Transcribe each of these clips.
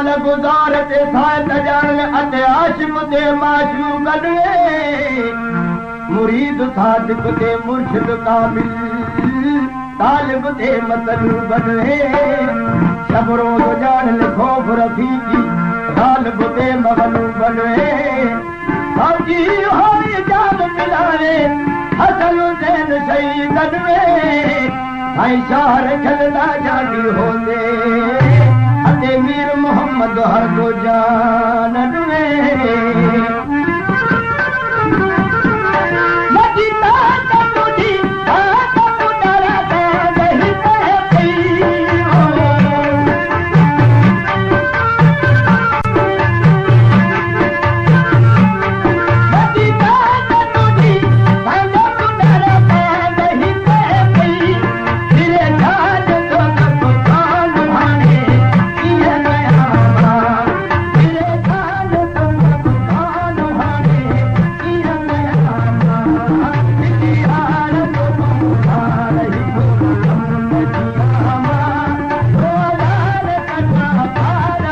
साल गुज़ारते साल जान अते आशिक़ ते माशूक़ ॾे मुरीद सादिक़ ते मुर्शिद कामिल तालिब ते मतलूब ॾे शब रोज़ ॼाण खौफ़ रफ़ीक़ी ग़ालिब ते मग़लूब ॾे साजी होई जान मिलावे हसन हुसैन शहीद ॾे ऐं शहर खलदा जागी होंदे अते मीर मोहम्मद हर को जान ॾे मदीना तुझी बात पुडरा दही पई मदीना तुझी बात पुडरा दही पई दिले जान तो कान भाने ये नया दिले जान तो कान भाने ये नया दिली हाल तो मुहार ही हो मदियामा रोलाल कथा पार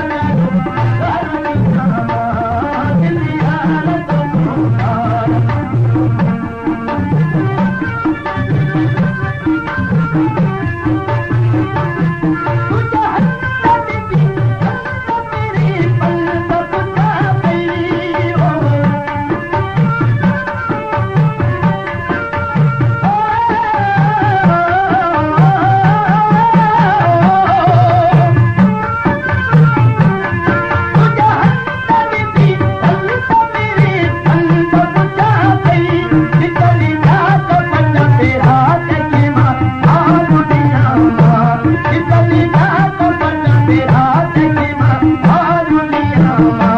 दिली हाल तो मुहार तुझा हन्नत की मेरी पल्लव पुता पई तुझा हन्नत की मेरी पल्लव पुता पई जितनी जात पन तेरा की मां आलू दिया मां जितनी जात पन तेरा की मां आलू दिया मां